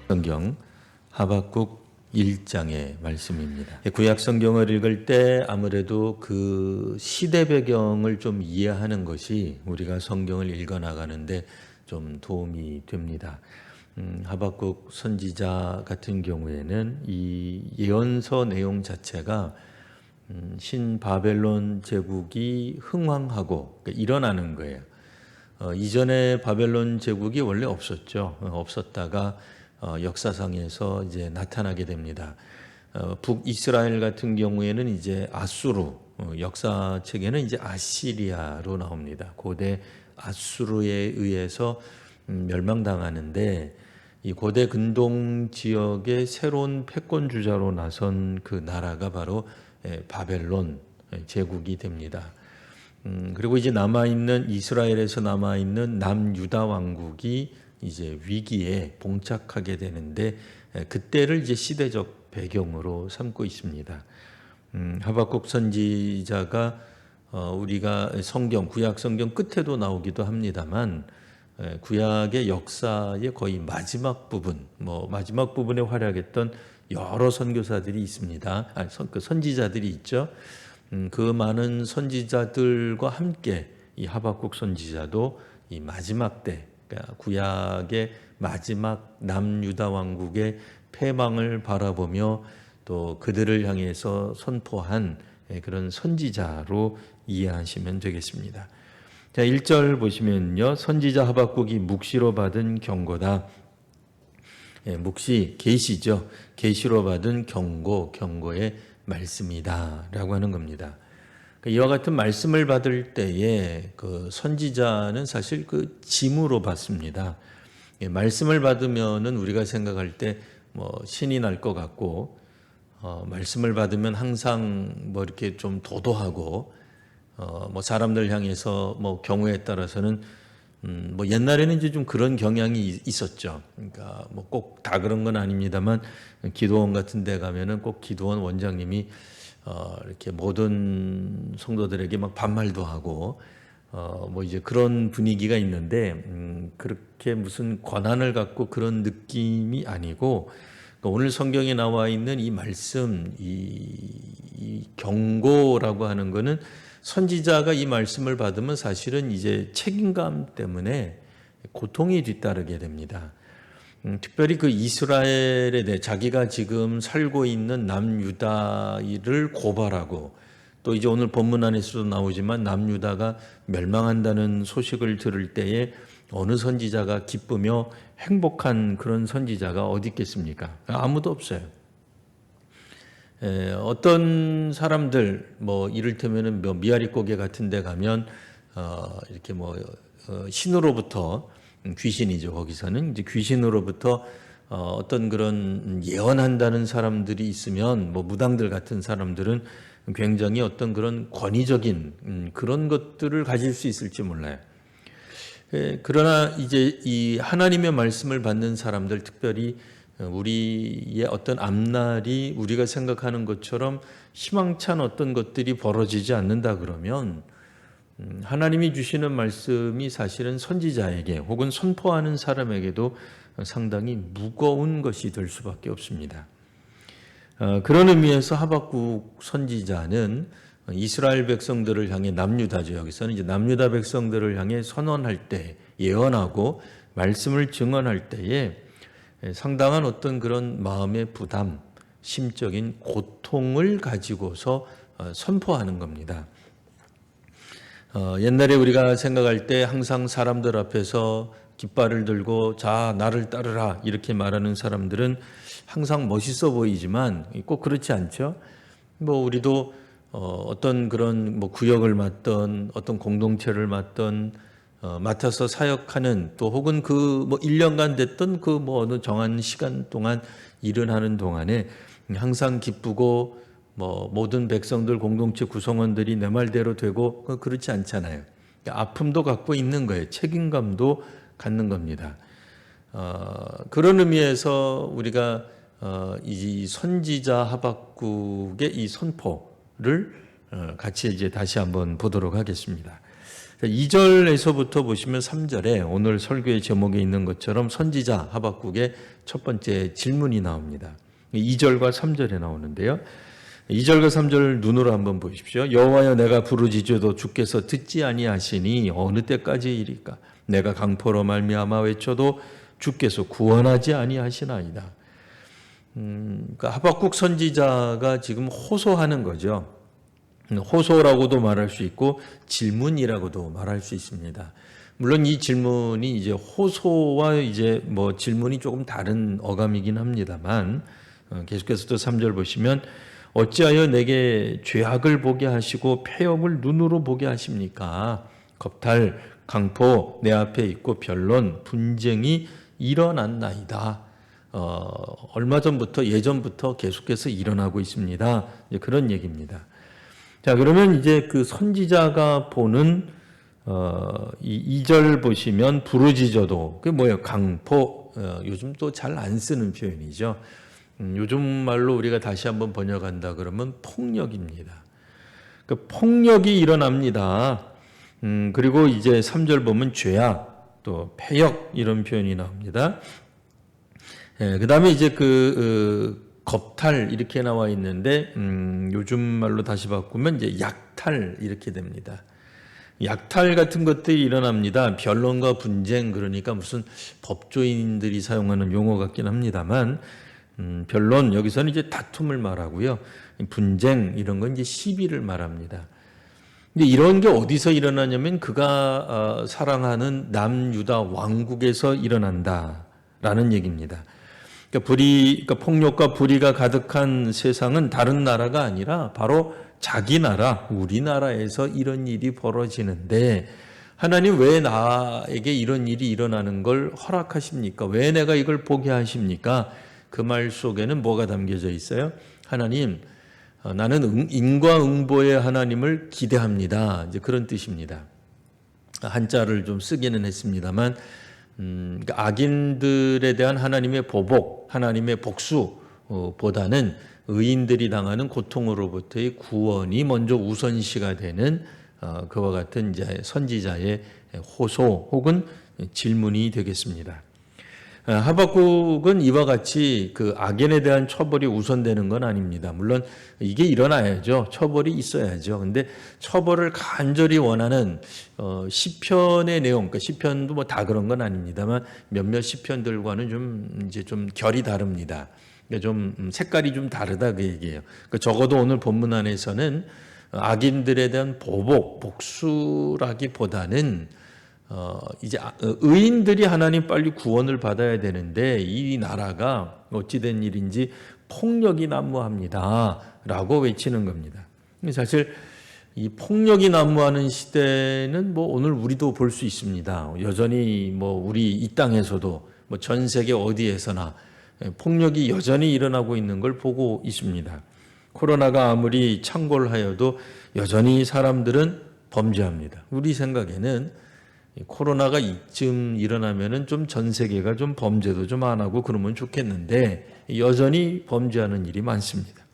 성경 하박국 1장의 말씀입니다. 구약 성경을 읽을 때 아무래도 그 시대 배경을 좀 이해하는 것이 우리가 성경을 읽어 나가는데 좀 도움이 됩니다. 하박국 선지자 같은 경우에는 이 예언서 내용 자체가 신바벨론 제국이 흥왕하고 일어나는 거예요. 이전에 바벨론 제국이 원래 없었죠. 없었다가 역사상에서 이제 나타나게 됩니다. 북이스라엘 같은 경우에는 이제 아수르, 역사책에는 이제 아시리아로 나옵니다. 고대 아수르에 의해서 멸망당하는데 이 고대 근동 지역의 새로운 패권 주자로 나선 그 나라가 바로 바벨론 제국이 됩니다. 그리고 이제 남아있는 이스라엘에서 남아있는 남유다 왕국이 이제 위기에 봉착하게 되는데 그때를 이제 시대적 배경으로 삼고 있습니다. 하박국 선지자가 우리가 성경, 구약 성경 끝에도 나오기도 합니다만 구약의 역사의 거의 마지막 부분, 마지막 부분에 활약했던 여러 선교사들이 있습니다. 선지자들이 있죠. 그 많은 선지자들과 함께 이 하박국 선지자도 이 마지막 때, 그러니까 구약의 마지막 남유다 왕국의 패망을 바라보며 또 그들을 향해서 선포한 그런 선지자로 이해하시면 되겠습니다. 자, 1절 보시면요. 선지자 하박국이 묵시로 받은 경고다. 묵시, 계시죠. 계시로 받은 경고의 말씀이다 라고 하는 겁니다. 이와 같은 말씀을 받을 때에 그 선지자는 사실 그 짐으로 받습니다. 말씀을 받으면은 우리가 생각할 때 신이 날 것 같고, 말씀을 받으면 항상 이렇게 좀 도도하고, 사람들 향해서 경우에 따라서는 옛날에는 이제 좀 그런 경향이 있었죠. 그러니까 꼭 다 그런 건 아닙니다만 기도원 같은 데 가면은 꼭 기도원 원장님이 이렇게 모든 성도들에게 막 반말도 하고 이제 그런 분위기가 있는데 그렇게 무슨 권한을 갖고 그런 느낌이 아니고 그러니까 오늘 성경에 나와 있는 이 말씀, 이 경고라고 하는 거는 선지자가 이 말씀을 받으면 사실은 이제 책임감 때문에 고통이 뒤따르게 됩니다. 특별히 그 이스라엘에 대해 자기가 지금 살고 있는 남유다를 고발하고 또 이제 오늘 본문 안에서도 나오지만 남유다가 멸망한다는 소식을 들을 때에 어느 선지자가 기쁘며 행복한 그런 선지자가 어디 있겠습니까? 아무도 없어요. 어떤 사람들 이를테면은 미아리 고개 같은 데 가면 이렇게 신으로부터 귀신이죠. 거기서는 이제 귀신으로부터 어떤 그런 예언한다는 사람들이 있으면 무당들 같은 사람들은 굉장히 어떤 그런 권위적인 그런 것들을 가질 수 있을지 몰라요. 그러나 이제 이 하나님의 말씀을 받는 사람들, 특별히 우리의 어떤 앞날이 우리가 생각하는 것처럼 희망찬 어떤 것들이 벌어지지 않는다 그러면 하나님이 주시는 말씀이 사실은 선지자에게 혹은 선포하는 사람에게도 상당히 무거운 것이 될 수밖에 없습니다. 그런 의미에서 하박국 선지자는 이스라엘 백성들을 향해 남유다죠. 여기서는 이제 남유다 백성들을 향해 선언할 때, 예언하고 말씀을 증언할 때에 상당한 어떤 그런 마음의 부담, 심적인 고통을 가지고서 선포하는 겁니다. 옛날에 우리가 생각할 때 항상 사람들 앞에서 깃발을 들고 자 나를 따르라 이렇게 말하는 사람들은 항상 멋있어 보이지만 꼭 그렇지 않죠. 우리도 어떤 그런 구역을 맡던 어떤 공동체를 맡던 맡아서 사역하는 또 혹은 그 1년간 됐던 그 어느 정한 시간 동안 일을 하는 동안에 항상 기쁘고 모든 백성들 공동체 구성원들이 내 말대로 되고 그렇지 않잖아요. 아픔도 갖고 있는 거예요. 책임감도 갖는 겁니다. 그런 의미에서 우리가 이 선지자 하박국의 이 선포를 같이 이제 다시 한번 보도록 하겠습니다. 2절에서부터 보시면 3절에 오늘 설교의 제목에 있는 것처럼 선지자 하박국의 첫 번째 질문이 나옵니다. 2절과 3절에 나오는데요. 2절과 3절 눈으로 한번 보십시오. 여호와여, 내가 부르짖어도 주께서 듣지 아니하시니 어느 때까지이리까? 내가 강포로 말미암아 외쳐도 주께서 구원하지 아니하시나이다. 그러니까 하박국 선지자가 지금 호소하는 거죠. 호소라고도 말할 수 있고 질문이라고도 말할 수 있습니다. 물론 이 질문이 이제 호소와 이제 뭐 질문이 조금 다른 어감이긴 합니다만, 계속해서 또 3절 보시면 어찌하여 내게 죄악을 보게 하시고 패역을 눈으로 보게 하십니까? 겁탈, 강포 내 앞에 있고 변론, 분쟁이 일어났나이다. 얼마 전부터 예전부터 계속해서 일어나고 있습니다. 이제 그런 얘기입니다. 자, 그러면 이제 그 선지자가 보는 이 2절 보시면 부르짖어도 그게 뭐예요? 강포. 요즘 또 잘 안 쓰는 표현이죠. 요즘 말로 우리가 다시 한번 번역한다 그러면 폭력입니다. 그 폭력이 일어납니다. 그리고 이제 3절 보면 죄악, 또 패역 이런 표현이 나옵니다. 그 다음에 이제 겁탈 이렇게 나와 있는데, 요즘 말로 다시 바꾸면 이제 약탈 이렇게 됩니다. 약탈 같은 것들이 일어납니다. 변론과 분쟁, 그러니까 무슨 법조인들이 사용하는 용어 같긴 합니다만, 변론, 여기서는 이제 다툼을 말하고요. 분쟁, 이런 건 이제 시비를 말합니다. 근데 이런 게 어디서 일어나냐면 그가 사랑하는 남유다 왕국에서 일어난다라는 얘기입니다. 그러니까 폭력과 불의가 가득한 세상은 다른 나라가 아니라 바로 자기 나라, 우리나라에서 이런 일이 벌어지는데 하나님 왜 나에게 이런 일이 일어나는 걸 허락하십니까? 왜 내가 이걸 보게 하십니까? 그 말 속에는 뭐가 담겨져 있어요? 하나님, 나는 인과응보의 하나님을 기대합니다. 이제 그런 뜻입니다. 한자를 좀 쓰기는 했습니다만, 그러니까 악인들에 대한 하나님의 보복, 하나님의 복수보다는 의인들이 당하는 고통으로부터의 구원이 먼저 우선시가 되는 그와 같은 이제 선지자의 호소 혹은 질문이 되겠습니다. 하박국은 이와 같이 그 악인에 대한 처벌이 우선되는 건 아닙니다. 물론 이게 일어나야죠. 처벌이 있어야죠. 근데 처벌을 간절히 원하는 시편의 내용, 그러니까 시편도 뭐 다 그런 건 아닙니다만 몇몇 시편들과는 좀 결이 다릅니다. 그러니까 좀 색깔이 좀 다르다 그 얘기예요. 그러니까 적어도 오늘 본문 안에서는 악인들에 대한 보복, 복수라기보다는 이제 의인들이 하나님 빨리 구원을 받아야 되는데 이 나라가 어찌된 일인지 폭력이 난무합니다라고 외치는 겁니다. 사실 이 폭력이 난무하는 시대는 뭐 오늘 우리도 볼 수 있습니다. 여전히 뭐 우리 이 땅에서도 뭐 전 세계 어디에서나 폭력이 여전히 일어나고 있는 걸 보고 있습니다. 코로나가 아무리 창궐하여도 여전히 사람들은 범죄합니다. 우리 생각에는 코로나가 이쯤 일어나면은 좀 전 세계가 좀 범죄도 좀 안 하고 그러면 좋겠는데 여전히 범죄하는 일이 많습니다.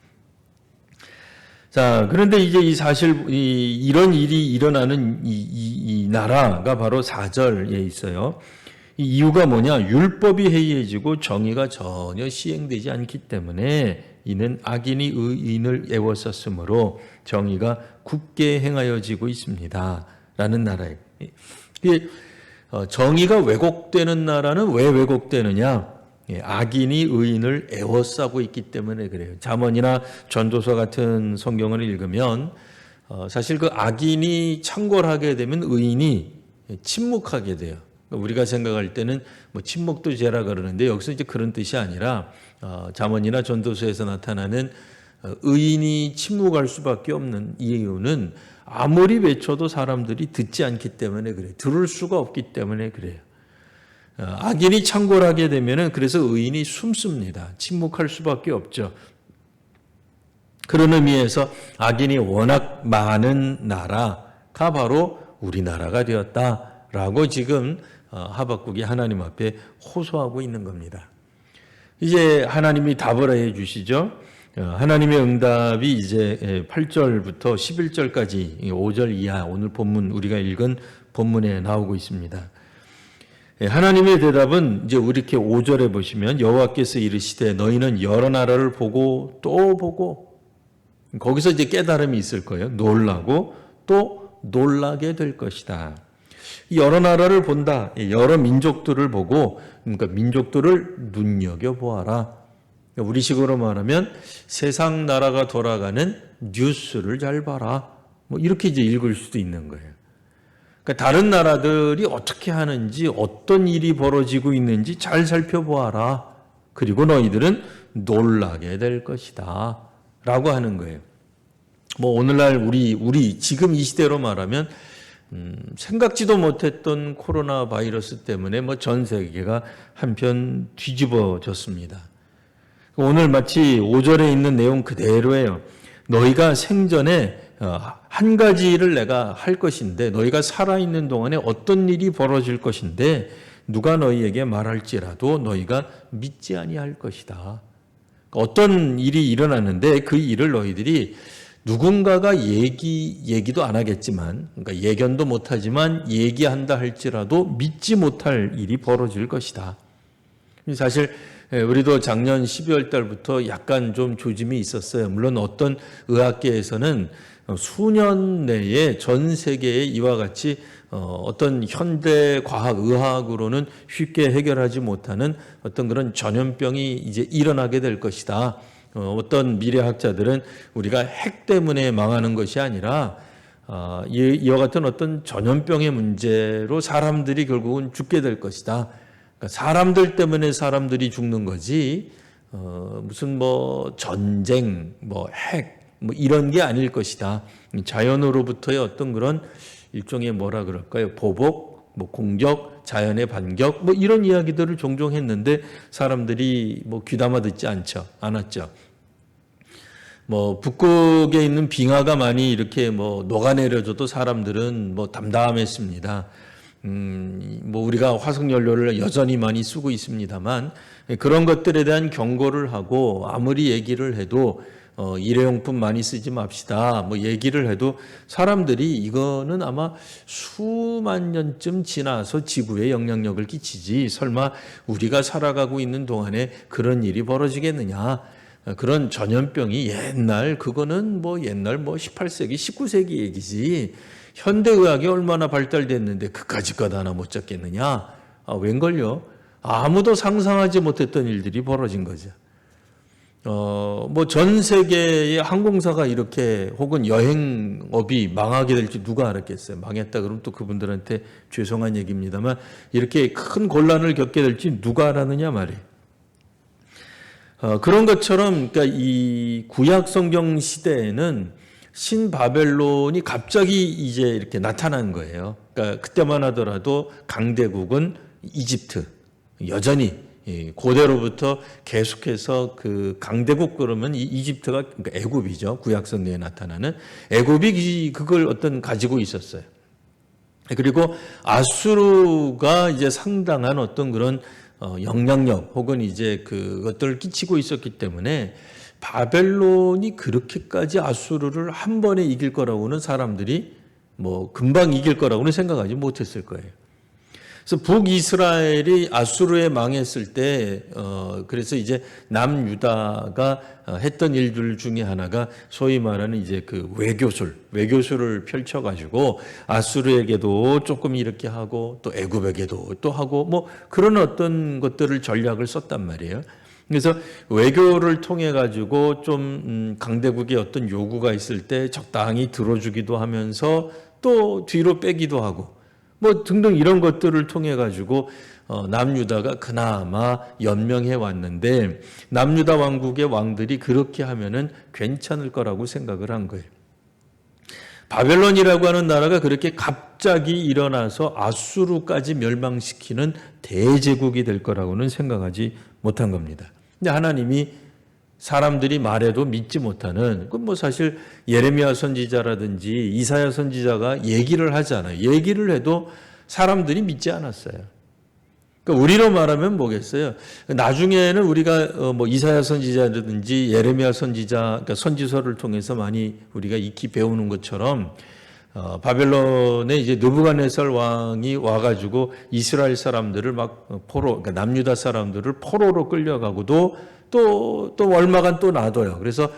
자, 그런데 이제 이 사실 이런 일이 일어나는 이 나라가 바로 4절에 있어요. 이 이유가 뭐냐? 율법이 해이해지고 정의가 전혀 시행되지 않기 때문에 이는 악인이 의인을 애워쌌으므로 정의가 굳게 행하여지고 있습니다. 라는 나라예요. 정의가 왜곡되는 나라는 왜 왜곡되느냐? 악인이 의인을 애워싸고 있기 때문에 그래요. 잠언이나 전도서 같은 성경을 읽으면 사실 그 악인이 창궐하게 되면 의인이 침묵하게 돼요. 우리가 생각할 때는 뭐 침묵도 죄라 그러는데 여기서 이제 그런 뜻이 아니라 잠언이나 전도서에서 나타나는 의인이 침묵할 수밖에 없는 이유는 아무리 외쳐도 사람들이 듣지 않기 때문에 그래요. 들을 수가 없기 때문에 그래요. 악인이 창궐하게 되면은 그래서 의인이 숨습니다. 침묵할 수밖에 없죠. 그런 의미에서 악인이 워낙 많은 나라가 바로 우리나라가 되었다라고 지금 하박국이 하나님 앞에 호소하고 있는 겁니다. 이제 하나님이 답을 해 주시죠. 하나님의 응답이 이제 8절부터 11절까지 5절 이하 오늘 본문 우리가 읽은 본문에 나오고 있습니다. 하나님의 대답은 이제 이렇게 5절에 보시면 여호와께서 이르시되 너희는 여러 나라를 보고 또 보고 거기서 이제 깨달음이 있을 거예요. 놀라고 또 놀라게 될 것이다. 여러 나라를 본다. 여러 민족들을 보고 그러니까 민족들을 눈여겨보아라. 우리식으로 말하면 세상 나라가 돌아가는 뉴스를 잘 봐라. 뭐 이렇게 이제 읽을 수도 있는 거예요. 그러니까 다른 나라들이 어떻게 하는지 어떤 일이 벌어지고 있는지 잘 살펴보아라. 그리고 너희들은 놀라게 될 것이다. 라고 하는 거예요. 뭐 오늘날 우리 지금 이 시대로 말하면 생각지도 못했던 코로나 바이러스 때문에 뭐 전 세계가 한편 뒤집어졌습니다. 오늘 마치 5절에 있는 내용 그대로예요. 너희가 생전에 한 가지를 내가 할 것인데 너희가 살아있는 동안에 어떤 일이 벌어질 것인데 누가 너희에게 말할지라도 너희가 믿지 아니할 것이다. 어떤 일이 일어나는데 그 일을 너희들이 누군가가 얘기도 안 하겠지만 그러니까 예견도 못하지만 얘기한다 할지라도 믿지 못할 일이 벌어질 것이다. 사실 우리도 작년 12월 달부터 약간 좀 조짐이 있었어요. 물론 어떤 의학계에서는 수년 내에 전 세계에 이와 같이 어떤 현대 과학 의학으로는 쉽게 해결하지 못하는 어떤 그런 전염병이 이제 일어나게 될 것이다. 어떤 미래학자들은 우리가 핵 때문에 망하는 것이 아니라 이와 같은 어떤 전염병의 문제로 사람들이 결국은 죽게 될 것이다. 그러니까 사람들 때문에 사람들이 죽는 거지 무슨 뭐 전쟁, 뭐 핵, 뭐 이런 게 아닐 것이다. 자연으로부터의 어떤 그런 일종의 뭐라 그럴까요? 보복, 뭐 공격, 자연의 반격, 뭐 이런 이야기들을 종종 했는데 사람들이 뭐 귀담아 듣지 않았죠. 뭐 북극에 있는 빙하가 많이 이렇게 뭐 녹아내려져도 사람들은 뭐 담담했습니다. 뭐 우리가 화석 연료를 여전히 많이 쓰고 있습니다만 그런 것들에 대한 경고를 하고 아무리 얘기를 해도 일회용품 많이 쓰지 맙시다. 뭐 얘기를 해도 사람들이 이거는 아마 수만 년쯤 지나서 지구에 영향력을 끼치지 설마 우리가 살아가고 있는 동안에 그런 일이 벌어지겠느냐. 그런 전염병이 그거는 뭐 옛날 뭐 18세기, 19세기 얘기지. 현대의학이 얼마나 발달됐는데 그까짓 것 하나 못 잡겠느냐? 웬걸요? 아무도 상상하지 못했던 일들이 벌어진 거죠. 뭐 전 세계의 항공사가 이렇게 혹은 여행업이 망하게 될지 누가 알았겠어요. 망했다 그러면 또 그분들한테 죄송한 얘기입니다만 이렇게 큰 곤란을 겪게 될지 누가 알았느냐 말이에요. 그런 것처럼 그러니까 이 구약 성경 시대에는 신바벨론이 갑자기 이제 이렇게 나타난 거예요. 그러니까 그때만 하더라도 강대국은 이집트 여전히 고대로부터 계속해서 그 강대국 그러면 이집트가 그러니까 애굽이죠. 구약 성경에 나타나는 애굽이 그걸 가지고 있었어요. 그리고 아수르가 이제 상당한 어떤 그런 영향력 혹은 이제 그것들을 끼치고 있었기 때문에 바벨론이 그렇게까지 아수르를 한 번에 이길 거라고는 사람들이 뭐 금방 이길 거라고는 생각하지 못했을 거예요. 그래서 북이스라엘이 아수르에 망했을 때 그래서 이제 남유다가 했던 일들 중에 하나가 소위 말하는 이제 그 외교술을 펼쳐가지고 아수르에게도 조금 이렇게 하고 또 애굽에게도 또 하고 뭐 그런 어떤 것들을 전략을 썼단 말이에요. 그래서 외교를 통해 가지고 좀 강대국의 어떤 요구가 있을 때 적당히 들어주기도 하면서 또 뒤로 빼기도 하고 뭐 등등 이런 것들을 통해 가지고 남유다가 그나마 연명해 왔는데 남유다 왕국의 왕들이 그렇게 하면은 괜찮을 거라고 생각을 한 거예요. 바벨론이라고 하는 나라가 그렇게 갑자기 일어나서 아수르까지 멸망시키는 대제국이 될 거라고는 생각하지 못한 겁니다. 근데 하나님이 사람들이 말해도 믿지 못하는 그 뭐 사실 예레미야 선지자라든지 이사야 선지자가 얘기를 하잖아요. 얘기를 해도 사람들이 믿지 않았어요. 그러니까 우리로 말하면 뭐겠어요? 나중에는 우리가 뭐 이사야 선지자라든지 예레미야 선지자, 그러니까 선지서를 통해서 많이 우리가 익히 배우는 것처럼 바벨론에 이제 느부갓네살 왕이 와가지고 이스라엘 사람들을 막 그러니까 남유다 사람들을 포로로 끌려가고도 또 얼마간 또 놔둬요. 그래서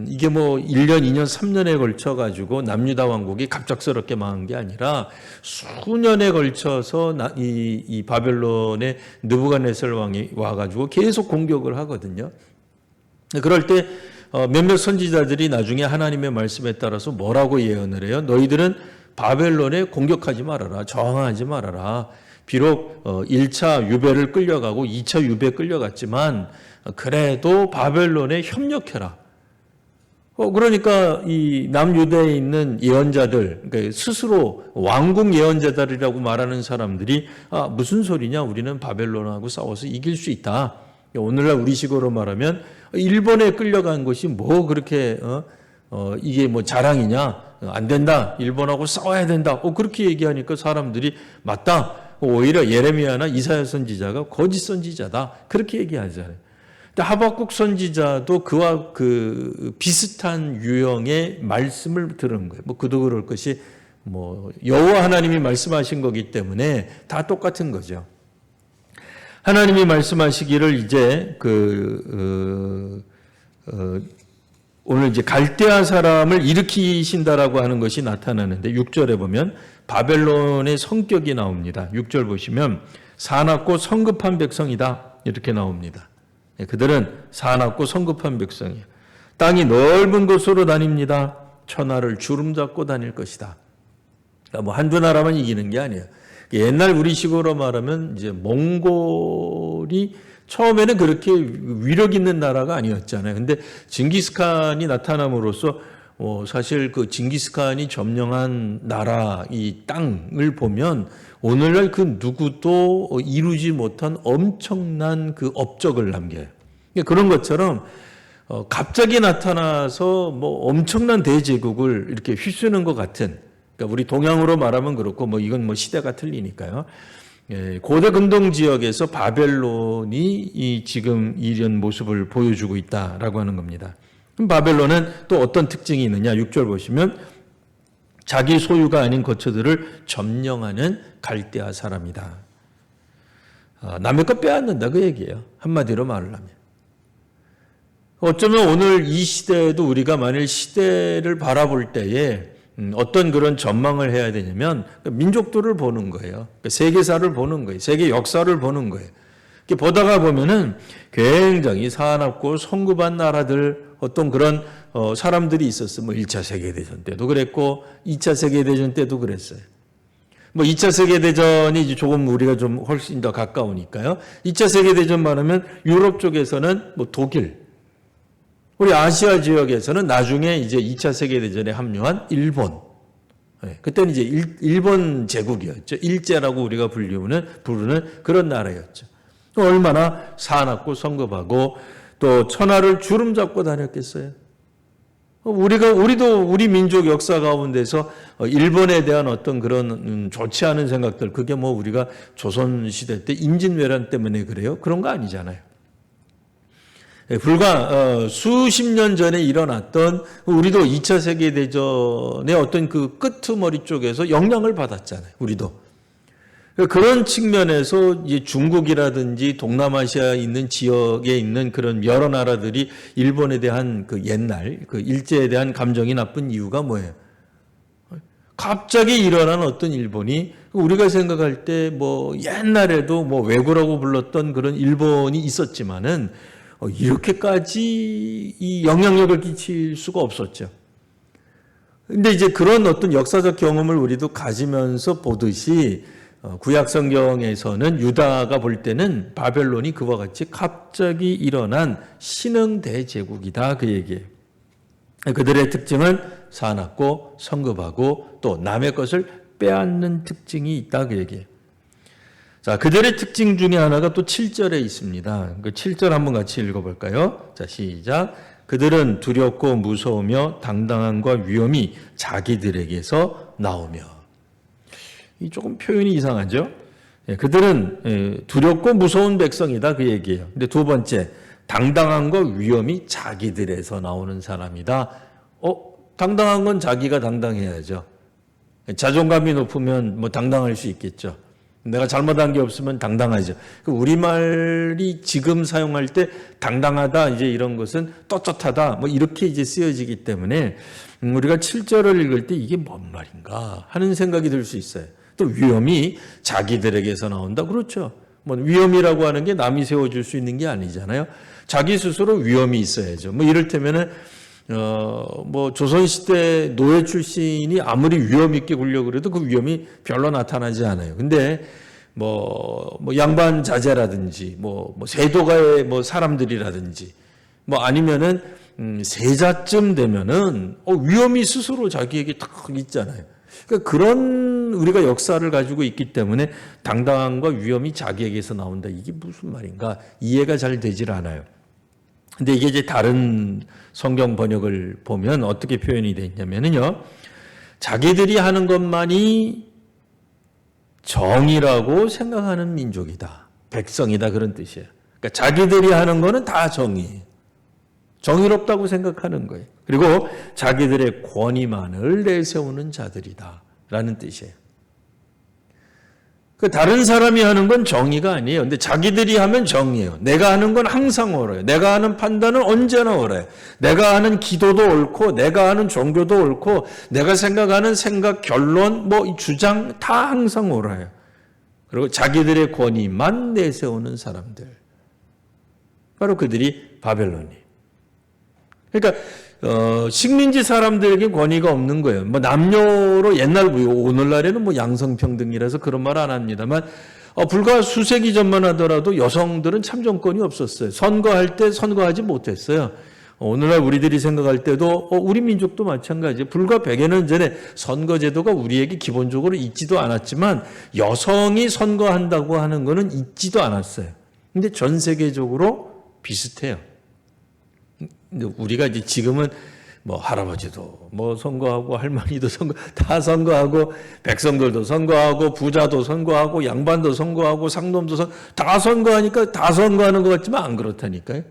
이게 뭐 1년, 2년, 3년에 걸쳐 가지고 남유다 왕국이 갑작스럽게 망한 게 아니라 수년에 걸쳐서 이 바벨론의 느부갓네살 왕이 와가지고 계속 공격을 하거든요. 그럴 때 몇몇 선지자들이 나중에 하나님의 말씀에 따라서 뭐라고 예언을 해요? 너희들은 바벨론에 공격하지 말아라. 저항하지 말아라. 비록 1차 유배를 끌려가고 2차 유배 끌려갔지만 그래도 바벨론에 협력해라. 그러니까 이 남유대에 있는 예언자들, 그러니까 스스로 왕국 예언자들이라고 말하는 사람들이 무슨 소리냐? 우리는 바벨론하고 싸워서 이길 수 있다. 오늘날 우리식으로 말하면 일본에 끌려간 것이 뭐 그렇게 이게 뭐 자랑이냐? 안 된다. 일본하고 싸워야 된다. 그렇게 얘기하니까 사람들이 맞다. 오히려 예레미야나 이사야 선지자가 거짓 선지자다. 그렇게 얘기하잖아요. 하박국 선지자도 그와 그 비슷한 유형의 말씀을 들은 거예요. 뭐 그도 그럴 것이 뭐 여호와 하나님이 말씀하신 거기 때문에 다 똑같은 거죠. 하나님이 말씀하시기를 이제 오늘 이제 갈대아 사람을 일으키신다라고 하는 것이 나타나는데 6절에 보면 바벨론의 성격이 나옵니다. 6절 보시면 사납고 성급한 백성이다 이렇게 나옵니다. 그들은 사납고 성급한 백성이에요. 땅이 넓은 곳으로 다닙니다. 천하를 주름잡고 다닐 것이다. 그러니까 뭐 한두 나라만 이기는 게 아니에요. 옛날 우리식으로 말하면 이제 몽골이 처음에는 그렇게 위력 있는 나라가 아니었잖아요. 근데 징기스칸이 나타남으로써 사실 그 징기스칸이 점령한 나라 이 땅을 보면 오늘날 그 누구도 이루지 못한 엄청난 그 업적을 남겨요. 그런 것처럼 갑자기 나타나서 뭐 엄청난 대제국을 이렇게 휩쓰는 것 같은, 그러니까 우리 동양으로 말하면 그렇고 뭐 이건 뭐 시대가 틀리니까요. 고대 근동 지역에서 바벨론이 지금 이런 모습을 보여주고 있다라고 하는 겁니다. 그럼 바벨론은 또 어떤 특징이 있느냐? 6절 보시면 자기 소유가 아닌 거처들을 점령하는 갈대아 사람이다. 남의 것 빼앗는다 그 얘기예요. 한마디로 말을 하면. 어쩌면 오늘 이 시대에도 우리가 만일 시대를 바라볼 때에 어떤 그런 전망을 해야 되냐면 민족들을 보는 거예요. 세계사를 보는 거예요. 세계 역사를 보는 거예요. 보다가 보면은 굉장히 사납고 성급한 나라들 어떤 그런 사람들이 있었어요. 뭐 1차 세계대전 때도 그랬고 2차 세계대전 때도 그랬어요. 뭐 2차 세계대전이 이제 조금 우리가 좀 훨씬 더 가까우니까요. 2차 세계대전만 하면 유럽 쪽에서는 뭐 독일, 우리 아시아 지역에서는 나중에 이제 2차 세계대전에 합류한 일본. 그때는 이제 일본 제국이었죠. 일제라고 우리가 부르는 그런 나라였죠. 얼마나 사납고 성급하고 또 천하를 주름잡고 다녔겠어요. 우리도 우리 민족 역사 가운데서 일본에 대한 어떤 그런 좋지 않은 생각들, 그게 뭐 우리가 조선시대 때 임진왜란 때문에 그래요? 그런 거 아니잖아요. 불과 수십 년 전에 일어났던 우리도 2차 세계대전의 어떤 그 끄트머리 쪽에서 영향을 받았잖아요. 우리도. 그런 측면에서 이제 중국이라든지 동남아시아에 있는 지역에 있는 그런 여러 나라들이 일본에 대한 그 옛날 그 일제에 대한 감정이 나쁜 이유가 뭐예요? 갑자기 일어난 어떤 일본이 우리가 생각할 때 뭐 옛날에도 뭐 왜구라고 불렀던 그런 일본이 있었지만은 이렇게까지 이 영향력을 끼칠 수가 없었죠. 근데 이제 그런 어떤 역사적 경험을 우리도 가지면서 보듯이 구약 성경에서는 유다가 볼 때는 바벨론이 그와 같이 갑자기 일어난 신흥 대제국이다 그 얘기예요. 그들의 특징은 사납고 성급하고 또 남의 것을 빼앗는 특징이 있다 그 얘기예요. 자, 그들의 특징 중에 하나가 또 7절에 있습니다. 그 7절 한번 같이 읽어볼까요? 자, 시작. 그들은 두렵고 무서우며 당당함과 위엄이 자기들에게서 나오며. 이 조금 표현이 이상하죠? 그들은 두렵고 무서운 백성이다 그 얘기예요. 근데 두 번째, 당당함과 위엄이 자기들에서 나오는 사람이다. 당당한 건 자기가 당당해야죠. 자존감이 높으면 뭐 당당할 수 있겠죠. 내가 잘못한 게 없으면 당당하죠. 우리말이 지금 사용할 때 당당하다 이제 이런 것은 떳떳하다 뭐 이렇게 이제 쓰여지기 때문에 우리가 7절을 읽을 때 이게 뭔 말인가 하는 생각이 들 수 있어요. 또 위엄이 자기들에게서 나온다. 그렇죠. 뭐 위엄이라고 하는 게 남이 세워줄 수 있는 게 아니잖아요. 자기 스스로 위엄이 있어야죠. 뭐 이를테면은 뭐 조선시대 노예 출신이 아무리 위엄 있게 굴려고 그래도 그 위엄이 별로 나타나지 않아요. 근데 뭐 양반 자제라든지 뭐 세도가의 뭐 사람들이라든지 뭐 아니면은 세자쯤 되면은 위엄이 스스로 자기에게 딱 있잖아요. 그러니까 그런 우리가 역사를 가지고 있기 때문에 당당함과 위엄이 자기에게서 나온다. 이게 무슨 말인가 이해가 잘 되질 않아요. 근데 이게 이제 다른 성경 번역을 보면 어떻게 표현이 되어 있냐면요. 자기들이 하는 것만이 정의라고 생각하는 민족이다. 백성이다 그런 뜻이에요. 그러니까 자기들이 하는 거는 다 정의예요. 정의롭다고 생각하는 거예요. 그리고 자기들의 권위만을 내세우는 자들이다 라는 뜻이에요. 다른 사람이 하는 건 정의가 아니에요. 근데 자기들이 하면 정의예요. 내가 하는 건 항상 옳아요. 내가 하는 판단은 언제나 옳아요. 내가 하는 기도도 옳고 내가 하는 종교도 옳고 내가 생각하는 생각, 결론, 뭐 주장 다 항상 옳아요. 그리고 자기들의 권위만 내세우는 사람들. 바로 그들이 바벨론이에요. 그러니까 식민지 사람들에게 권위가 없는 거예요. 뭐 남녀로 옛날 오늘날에는 뭐 양성평등이라서 그런 말 안 합니다만 불과 수세기 전만 하더라도 여성들은 참정권이 없었어요. 선거할 때 선거하지 못했어요. 오늘날 우리들이 생각할 때도 우리 민족도 마찬가지예요. 불과 100여 년 전에 선거제도가 우리에게 기본적으로 있지도 않았지만 여성이 선거한다고 하는 거는 있지도 않았어요. 근데 전 세계적으로 비슷해요. 우리가 이제 지금은 뭐 할아버지도 뭐 선거하고 할머니도 다 선거하고 백성들도 선거하고 부자도 선거하고 양반도 선거하고 상놈도 다 선거하니까 다 선거하는 것 같지만 안 그렇다니까요.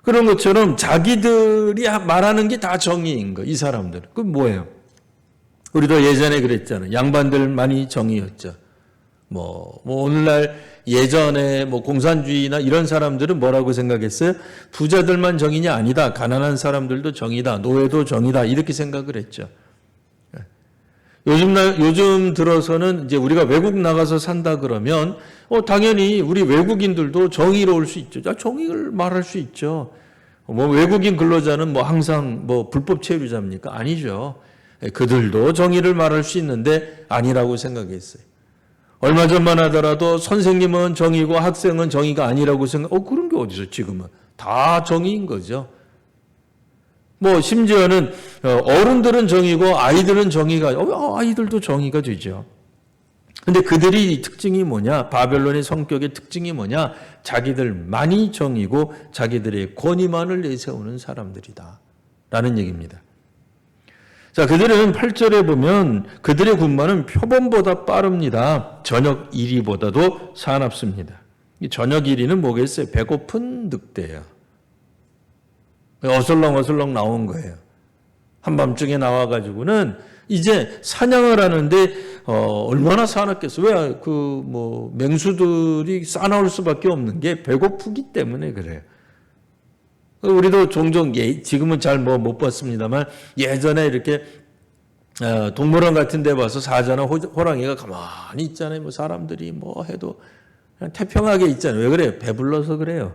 그런 것처럼 자기들이 말하는 게 다 정의인 거. 이 사람들은. 그건 뭐예요? 우리도 예전에 그랬잖아요. 양반들만이 정의였죠. 뭐 오늘날 예전에 뭐 공산주의나 이런 사람들은 뭐라고 생각했어요? 부자들만 정의냐? 아니다. 가난한 사람들도 정의다. 노예도 정의다. 이렇게 생각을 했죠. 요즘 들어서는 이제 우리가 외국 나가서 산다 그러면 당연히 우리 외국인들도 정의로울 수 있죠. 정의를 말할 수 있죠. 뭐 외국인 근로자는 뭐 항상 뭐 불법 체류자입니까? 아니죠. 그들도 정의를 말할 수 있는데 아니라고 생각했어요. 얼마 전만 하더라도 선생님은 정의고 학생은 정의가 아니라고 그런 게 어디서 지금은 다 정의인 거죠. 뭐 심지어는 어른들은 정의고 아이들은 정의가 아이들도 정의가 되죠. 근데 그들이 특징이 뭐냐? 바벨론의 성격의 특징이 뭐냐? 자기들만이 정의고 자기들의 권위만을 내세우는 사람들이다 라는 얘기입니다. 자, 그들은 8절에 보면 그들의 군마는 표범보다 빠릅니다. 저녁 이리보다도 사납습니다. 이 저녁 이리는 뭐겠어요? 배고픈 늑대예요. 어슬렁어슬렁 나온 거예요. 한밤중에 나와가지고는 이제 사냥을 하는데 얼마나 사납겠어. 왜 맹수들이 싸나올 수밖에 없는 게 배고프기 때문에 그래요. 우리도 종종 지금은 잘 못 봤습니다만 예전에 이렇게 동물원 같은 데 봐서 사자나 호랑이가 가만히 있잖아요. 뭐 사람들이 뭐 해도 그냥 태평하게 있잖아요. 왜 그래요? 배불러서 그래요.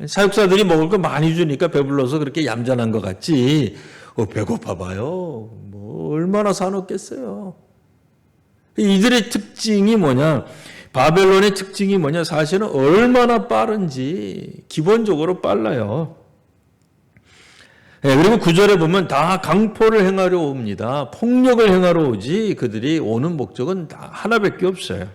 사육사들이 먹을 거 많이 주니까 배불러서 그렇게 얌전한 것 같지. 배고파 봐요. 뭐 얼마나 사납겠어요. 이들의 특징이 뭐냐? 바벨론의 특징이 뭐냐? 사실은 얼마나 빠른지 기본적으로 빨라요. 그리고 9절에 보면 다 강포를 행하려 옵니다. 폭력을 행하러 오지 그들이 오는 목적은 다 하나밖에 없어요.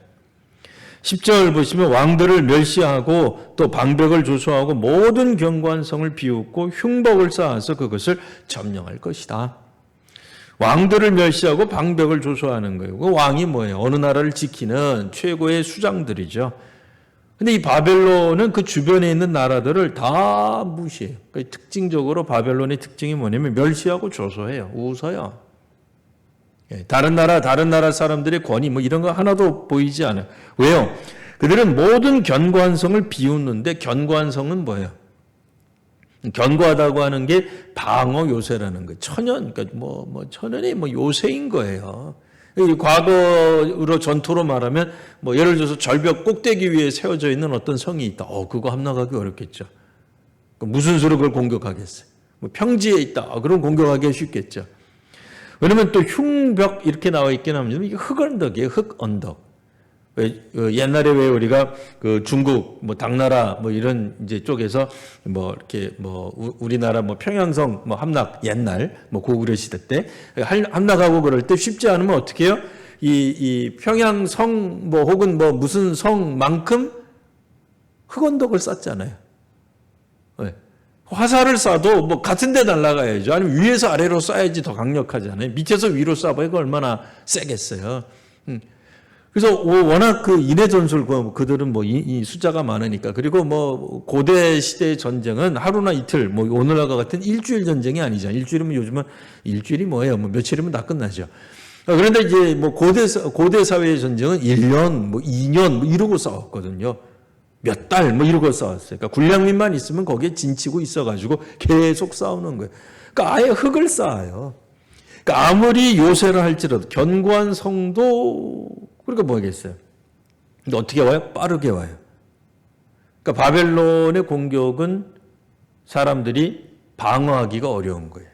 10절 보시면 왕들을 멸시하고 또 방백을 조소하고 모든 견고한 성을 비웃고 흉복을 쌓아서 그것을 점령할 것이다. 왕들을 멸시하고 방백을 조소하는 거예요. 그 왕이 뭐예요? 어느 나라를 지키는 최고의 수장들이죠. 근데 이 바벨론은 그 주변에 있는 나라들을 다 무시해요. 그러니까 특징적으로 바벨론의 특징이 뭐냐면 멸시하고 조소해요. 웃어요. 다른 나라 사람들의 권위 뭐 이런 거 하나도 보이지 않아요. 왜요? 그들은 모든 견고한성을 비웃는데 견고한성은 뭐예요? 견고하다고 하는 게 방어 요새라는 거예요. 천연, 그러니까 천연이 요새인 거예요. 과거로 전토로 말하면 예를 들어서 절벽 꼭대기 위에 세워져 있는 어떤 성이 있다. 그거 함락하기 어렵겠죠. 무슨 수로 그걸 공격하겠어요? 평지에 있다. 그럼 공격하기 쉽겠죠. 왜냐면 또 흉벽 이렇게 나와 있긴 합니다. 이게 흙언덕이에요. 흙언덕. 옛날에 왜 우리가 그 중국 당나라 이런 이제 쪽에서 이렇게 우리나라 평양성 함락 옛날 고구려 시대 때 함락하고 그럴 때 쉽지 않으면 어떻게 해요? 이 평양성 혹은 무슨 성만큼 흙언덕을 쌓잖아요. 왜? 화살을 쏴도 같은 데 날아가야죠. 아니면 위에서 아래로 쏴야지 더 강력하잖아요. 밑에서 위로 쏴봐야 얼마나 세겠어요. 그래서 워낙 그 인해 전술 그들은 이 숫자가 많으니까 그리고 고대 시대의 전쟁은 하루나 이틀 오늘날과 같은 일주일 전쟁이 아니죠. 일주일이면 요즘은 일주일이 뭐예요? 며칠이면 다 끝나죠. 그런데 이제 고대 사회의 전쟁은 1년 2년 이러고 싸웠거든요. 몇 달 이러고 싸웠어요. 그러니까 군량민만 있으면 거기에 진치고 있어가지고 계속 싸우는 거예요. 그러니까 아예 흙을 쌓아요. 그러니까 아무리 요새를 할지라도 견고한 성도 그러니까 뭐겠어요? 근데 어떻게 와요? 빠르게 와요. 그러니까 바벨론의 공격은 사람들이 방어하기가 어려운 거예요.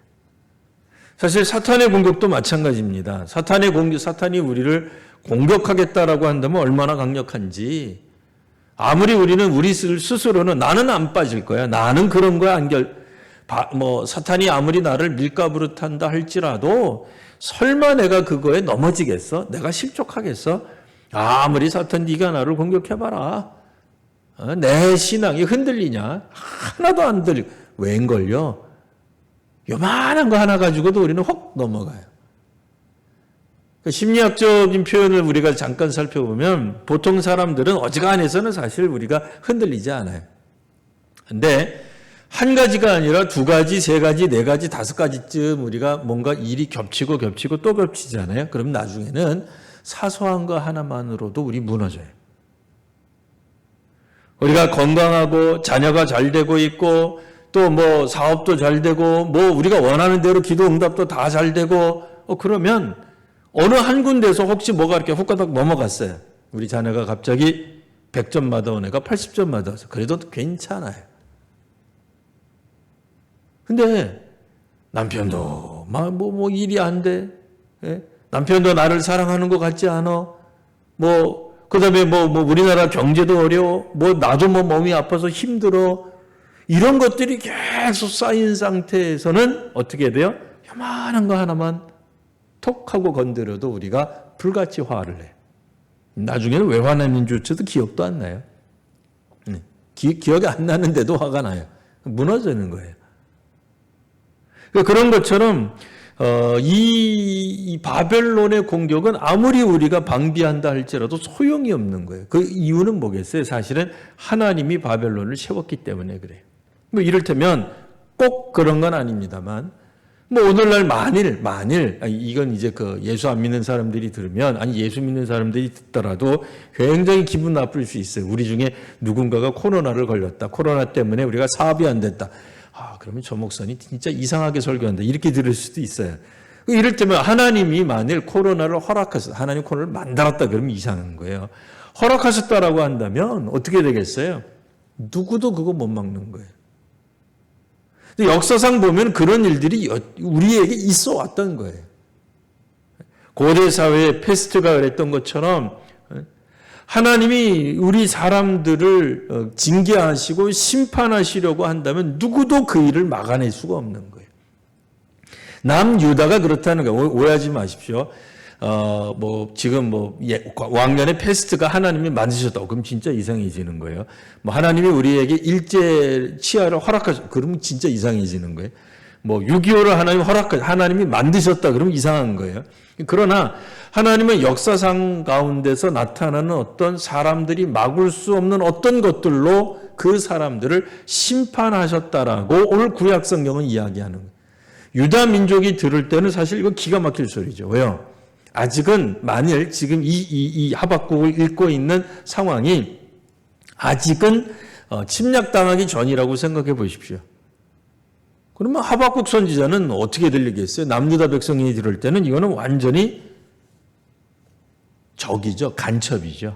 사실 사탄의 공격도 마찬가지입니다. 사탄이 우리를 공격하겠다라고 한다면 얼마나 강력한지 아무리 우리는 우리 스스로는 나는 안 빠질 거야. 나는 그런 거야 사탄이 아무리 나를 밀가부릇한다 할지라도 설마 내가 그거에 넘어지겠어? 내가 실족하겠어? 아무리 사탄 네가 나를 공격해봐라. 내 신앙이 흔들리냐? 하나도 안 들리고. 웬걸요? 요만한 거 하나 가지고도 우리는 혹 넘어가요. 심리학적인 표현을 우리가 잠깐 살펴보면 보통 사람들은 어지간해서는 사실 우리가 흔들리지 않아요. 근데 한 가지가 아니라 두 가지, 세 가지, 네 가지, 다섯 가지쯤 우리가 뭔가 일이 겹치고 또 겹치잖아요. 그럼 나중에는 사소한 거 하나만으로도 우리 무너져요. 우리가 건강하고 자녀가 잘 되고 있고 또 사업도 잘 되고 우리가 원하는 대로 기도 응답도 다 잘 되고 그러면 어느 한 군데에서 혹시 뭐가 이렇게 훅가닥 넘어갔어요. 우리 자녀가 갑자기 100점 받아온 애가 80점 받아서 그래도 괜찮아요. 근데 남편도 일이 안 돼. 예? 남편도 나를 사랑하는 것 같지 않아. 그다음에 우리나라 경제도 어려워. 나도 몸이 아파서 힘들어. 이런 것들이 계속 쌓인 상태에서는 어떻게 돼요? 요만한 거 하나만 톡 하고 건드려도 우리가 불같이 화를 내. 나중에는 왜 화나는지조차도 기억도 안 나요. 기억이 안 나는데도 화가 나요. 무너지는 거예요. 그런 것처럼 이 바벨론의 공격은 아무리 우리가 방비한다 할지라도 소용이 없는 거예요. 그 이유는 뭐겠어요? 사실은 하나님이 바벨론을 세웠기 때문에 그래요. 이를테면 꼭 그런 건 아닙니다만 오늘날 만일 이건 이제 예수 안 믿는 사람들이 들으면 예수 믿는 사람들이 듣더라도 굉장히 기분 나쁠 수 있어요. 우리 중에 누군가가 코로나를 걸렸다. 코로나 때문에 우리가 사업이 안 됐다. 그러면 저 목사님 진짜 이상하게 설교한다. 이렇게 들을 수도 있어요. 이를테면 하나님이 만일 코로나를 하나님 코로나를 만들었다 그러면 이상한 거예요. 허락하셨다라고 한다면 어떻게 되겠어요? 누구도 그거 못 막는 거예요. 역사상 보면 그런 일들이 우리에게 있어 왔던 거예요. 고대 사회의 패스트가 그랬던 것처럼 하나님이 우리 사람들을 징계하시고 심판하시려고 한다면 누구도 그 일을 막아낼 수가 없는 거예요. 남유다가 그렇다는 거예요. 오해하지 마십시오. 지금 왕년의 패스트가 하나님이 만드셨다고 그럼 진짜 이상해지는 거예요. 하나님이 우리에게 일제 치하를 허락하셨 그러면 진짜 이상해지는 거예요. 뭐 6.25를 하나님이 만드셨다 그러면 이상한 거예요. 그러나 하나님의 역사상 가운데서 나타나는 어떤 사람들이 막을 수 없는 어떤 것들로 그 사람들을 심판하셨다라고 오늘 구약 성경은 이야기하는 거예요. 유다 민족이 들을 때는 사실 이거 기가 막힐 소리죠. 왜요? 아직은 만일 지금 이 하박국을 읽고 있는 상황이 아직은 침략당하기 전이라고 생각해 보십시오. 그러면 하박국 선지자는 어떻게 들리겠어요? 남유다 백성이 들을 때는 이거는 완전히 적이죠. 간첩이죠.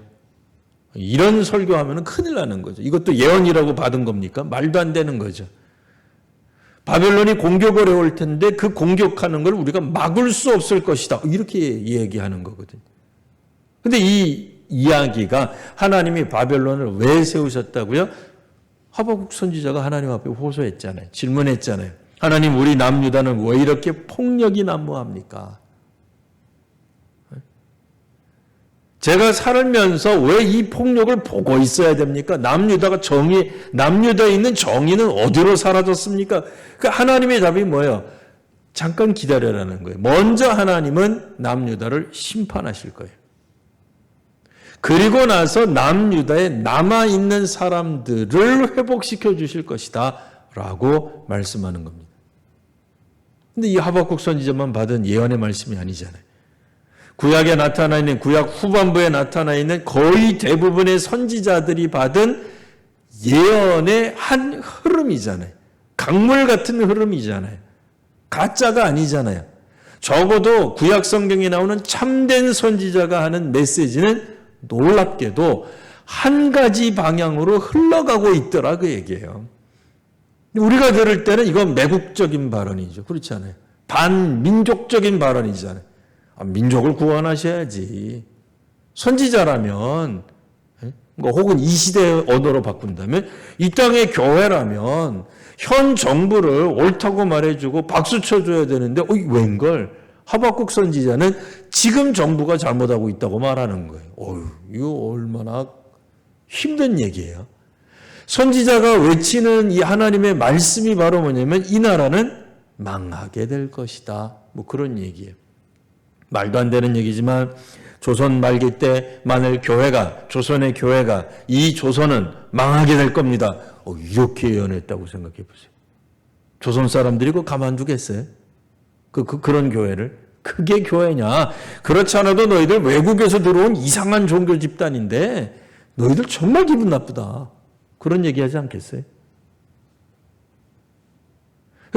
이런 설교하면 큰일 나는 거죠. 이것도 예언이라고 받은 겁니까? 말도 안 되는 거죠. 바벨론이 공격을 해올 텐데 그 공격하는 걸 우리가 막을 수 없을 것이다. 이렇게 얘기하는 거거든요. 근데 이 이야기가 하나님이 바벨론을 왜 세우셨다고요? 하박국 선지자가 하나님 앞에 호소했잖아요. 질문했잖아요. 하나님, 우리 남유다는 왜 이렇게 폭력이 난무합니까? 제가 살면서 왜 이 폭력을 보고 있어야 됩니까? 남유다에 있는 정의는 어디로 사라졌습니까? 그 하나님의 답이 뭐예요? 잠깐 기다려라는 거예요. 먼저 하나님은 남유다를 심판하실 거예요. 그리고 나서 남유다에 남아있는 사람들을 회복시켜 주실 것이다 라고 말씀하는 겁니다. 근데 이 하박국 선지자만 받은 예언의 말씀이 아니잖아요. 구약에 나타나 있는, 구약 후반부에 나타나 있는 거의 대부분의 선지자들이 받은 예언의 한 흐름이잖아요. 강물 같은 흐름이잖아요. 가짜가 아니잖아요. 적어도 구약 성경에 나오는 참된 선지자가 하는 메시지는 놀랍게도 한 가지 방향으로 흘러가고 있더라 그 얘기예요. 우리가 들을 때는 이건 매국적인 발언이죠. 그렇지 않아요? 반민족적인 발언이잖아요. 민족을 구원하셔야지. 선지자라면, 혹은 이 시대의 언어로 바꾼다면, 이 땅의 교회라면 현 정부를 옳다고 말해주고 박수 쳐줘야 되는데 웬걸? 하박국 선지자는 지금 정부가 잘못하고 있다고 말하는 거예요. 이거 얼마나 힘든 얘기예요. 선지자가 외치는 이 하나님의 말씀이 바로 뭐냐면 이 나라는 망하게 될 것이다. 뭐 그런 얘기예요. 말도 안 되는 얘기지만 조선 말기 때 만일 조선의 교회가 이 조선은 망하게 될 겁니다. 이렇게 예언했다고 생각해 보세요. 조선 사람들이 그거 가만두겠어요? 그런 교회를? 그게 교회냐? 그렇지 않아도 너희들 외국에서 들어온 이상한 종교 집단인데 너희들 정말 기분 나쁘다. 그런 얘기하지 않겠어요?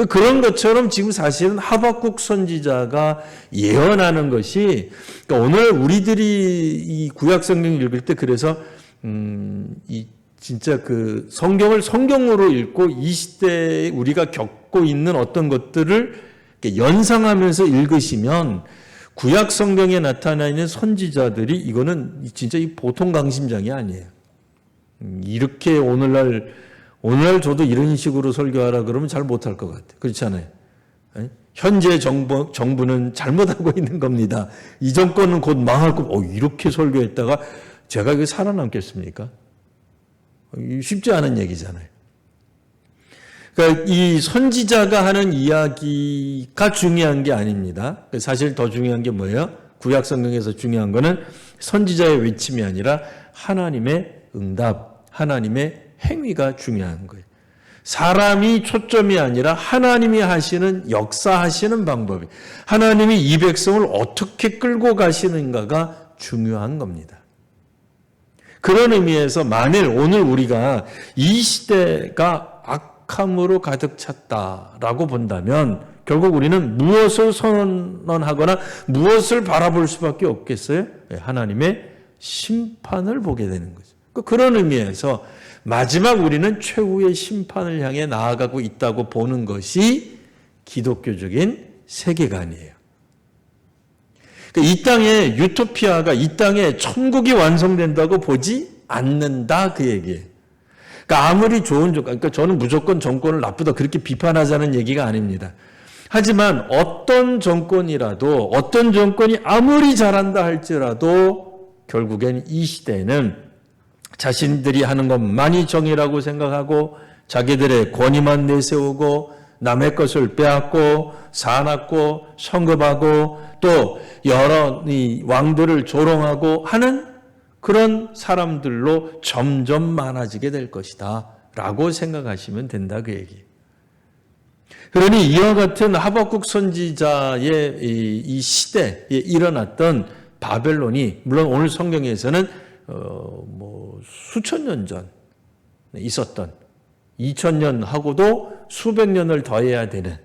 그런 것처럼 지금 사실은 하박국 선지자가 예언하는 것이, 그러니까 오늘 우리들이 이 구약 성경 읽을 때 그래서 진짜 그 성경을 성경으로 읽고 이 시대에 우리가 겪고 있는 어떤 것들을 연상하면서 읽으시면 구약 성경에 나타나 있는 선지자들이 이거는 진짜 보통 강심장이 아니에요. 이렇게 오늘날 저도 이런 식으로 설교하라 그러면 잘 못할 것 같아요. 그렇지 않아요? 현재 정부는 잘못하고 있는 겁니다. 이 정권은 곧 망할 거. 이렇게 설교했다가 제가 이게 살아남겠습니까? 쉽지 않은 얘기잖아요. 그러니까 이 선지자가 하는 이야기가 중요한 게 아닙니다. 사실 더 중요한 게 뭐예요? 구약 성경에서 중요한 거는 선지자의 외침이 아니라 하나님의 응답, 하나님의 행위가 중요한 거예요. 사람이 초점이 아니라 하나님이 하시는, 역사하시는 방법이, 하나님이 이 백성을 어떻게 끌고 가시는가가 중요한 겁니다. 그런 의미에서 만일 오늘 우리가 이 시대가 악함으로 가득 찼다라고 본다면 결국 우리는 무엇을 선언하거나 무엇을 바라볼 수밖에 없겠어요? 하나님의 심판을 보게 되는 거죠. 그런 의미에서 마지막 우리는 최후의 심판을 향해 나아가고 있다고 보는 것이 기독교적인 세계관이에요. 이 땅에 유토피아가, 이 땅에 천국이 완성된다고 보지 않는다 그 얘기예요. 그러니까 아무리 좋은 조건, 그러니까 저는 무조건 정권을 나쁘다 그렇게 비판하자는 얘기가 아닙니다. 하지만 어떤 정권이라도, 어떤 정권이 아무리 잘한다 할지라도 결국엔 이 시대에는 자신들이 하는 것만이 정의라고 생각하고 자기들의 권위만 내세우고 남의 것을 빼앗고 사납고 성급하고 또 여러 이 왕들을 조롱하고 하는 그런 사람들로 점점 많아지게 될 것이다 라고 생각하시면 된다 그 얘기예요. 그러니 이와 같은 하박국 선지자의 이 시대에 일어났던 바벨론이 물론 오늘 성경에서는 수천 년 전 있었던 2000년 하고도 수백 년을 더해야 되는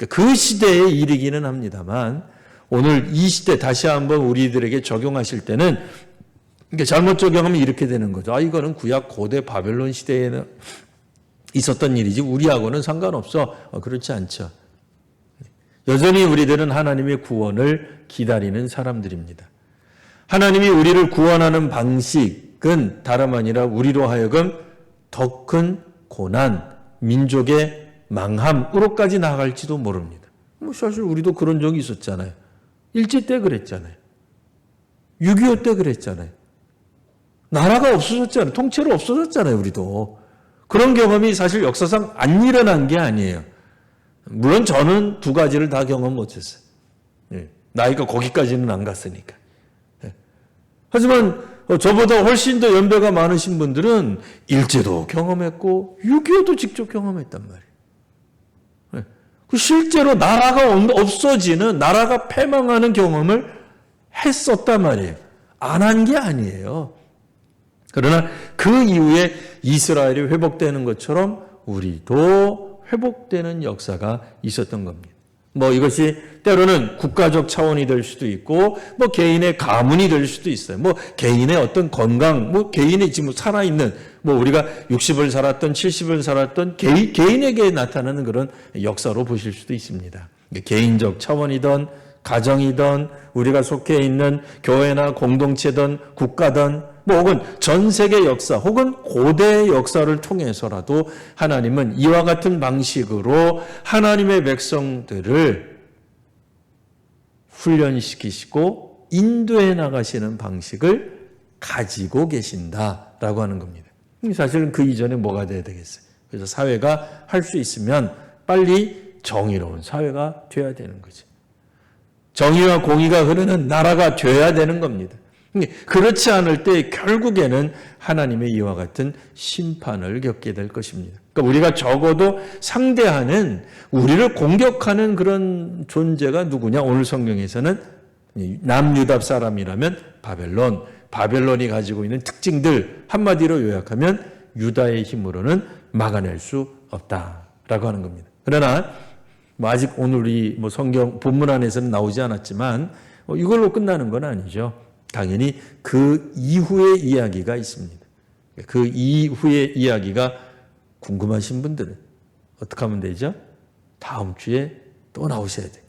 그 시대에 이르기는 합니다만 오늘 이 시대 다시 한번 우리들에게 적용하실 때는 잘못 적용하면 이렇게 되는 거죠. 이거는 구약 고대 바벨론 시대에는 있었던 일이지 우리하고는 상관없어. 그렇지 않죠. 여전히 우리들은 하나님의 구원을 기다리는 사람들입니다. 하나님이 우리를 구원하는 방식은 다름 아니라 우리로 하여금 더 큰 고난, 민족의 망함으로까지 나아갈지도 모릅니다. 사실 우리도 그런 적이 있었잖아요. 일제 때 그랬잖아요. 6.25 때 그랬잖아요. 나라가 없어졌잖아요. 통째로 없어졌잖아요. 우리도. 그런 경험이 사실 역사상 안 일어난 게 아니에요. 물론 저는 두 가지를 다 경험 못했어요. 나이가 거기까지는 안 갔으니까. 하지만 저보다 훨씬 더 연배가 많으신 분들은 일제도 경험했고 6.25도 직접 경험했단 말이에요. 실제로 나라가 없어지는, 나라가 패망하는 경험을 했었단 말이에요. 안 한 게 아니에요. 그러나 그 이후에 이스라엘이 회복되는 것처럼 우리도 회복되는 역사가 있었던 겁니다. 이것이 때로는 국가적 차원이 될 수도 있고, 개인의 가문이 될 수도 있어요. 개인의 어떤 건강, 개인이 지금 살아있는, 우리가 60을 살았던, 70을 살았던 개인에게 나타나는 그런 역사로 보실 수도 있습니다. 개인적 차원이든, 가정이든, 우리가 속해 있는 교회나 공동체든, 국가든, 혹은 전 세계 역사, 혹은 고대 역사를 통해서라도 하나님은 이와 같은 방식으로 하나님의 백성들을 훈련시키시고 인도해 나가시는 방식을 가지고 계신다라고 하는 겁니다. 사실은 그 이전에 뭐가 돼야 되겠어요? 그래서 사회가 할 수 있으면 빨리 정의로운 사회가 돼야 되는 거죠. 정의와 공의가 흐르는 나라가 돼야 되는 겁니다. 그렇지 않을 때 결국에는 하나님의 이와 같은 심판을 겪게 될 것입니다. 그러니까 우리가 적어도 상대하는, 우리를 공격하는 그런 존재가 누구냐? 오늘 성경에서는 남유답 사람이라면 바벨론이 가지고 있는 특징들 한마디로 요약하면 유다의 힘으로는 막아낼 수 없다라고 하는 겁니다. 그러나 아직 오늘 이 성경 본문 안에서는 나오지 않았지만 이걸로 끝나는 건 아니죠. 당연히 그 이후의 이야기가 있습니다. 그 이후의 이야기가 궁금하신 분들은 어떻게 하면 되죠? 다음 주에 또 나오셔야 돼요.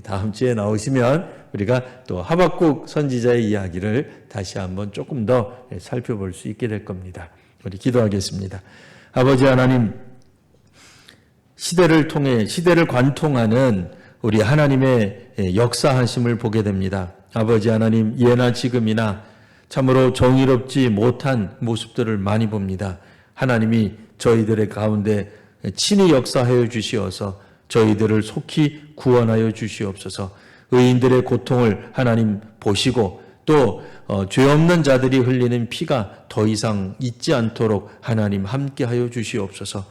다음 주에 나오시면 우리가 또 하박국 선지자의 이야기를 다시 한번 조금 더 살펴볼 수 있게 될 겁니다. 우리 기도하겠습니다. 아버지 하나님, 시대를 통해 시대를 관통하는 우리 하나님의 역사하심을 보게 됩니다. 아버지 하나님, 예나 지금이나 참으로 정의롭지 못한 모습들을 많이 봅니다. 하나님이 저희들의 가운데 친히 역사하여 주시어서 저희들을 속히 구원하여 주시옵소서. 의인들의 고통을 하나님 보시고 또 죄 없는 자들이 흘리는 피가 더 이상 있지 않도록 하나님 함께하여 주시옵소서.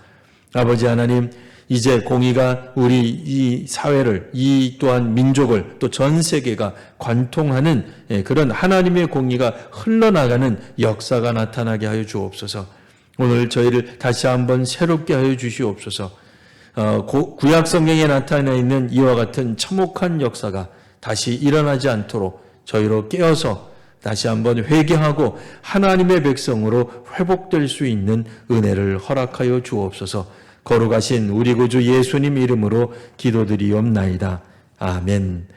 아버지 하나님, 이제 공의가 우리 이 사회를, 이 또한 민족을, 또 전 세계가 관통하는 그런 하나님의 공의가 흘러나가는 역사가 나타나게 하여 주옵소서. 오늘 저희를 다시 한번 새롭게 하여 주시옵소서. 구약 성경에 나타나 있는 이와 같은 참혹한 역사가 다시 일어나지 않도록 저희로 깨어서 다시 한번 회개하고 하나님의 백성으로 회복될 수 있는 은혜를 허락하여 주옵소서. 거룩하신 우리 구주 예수님 이름으로 기도드리옵나이다. 아멘.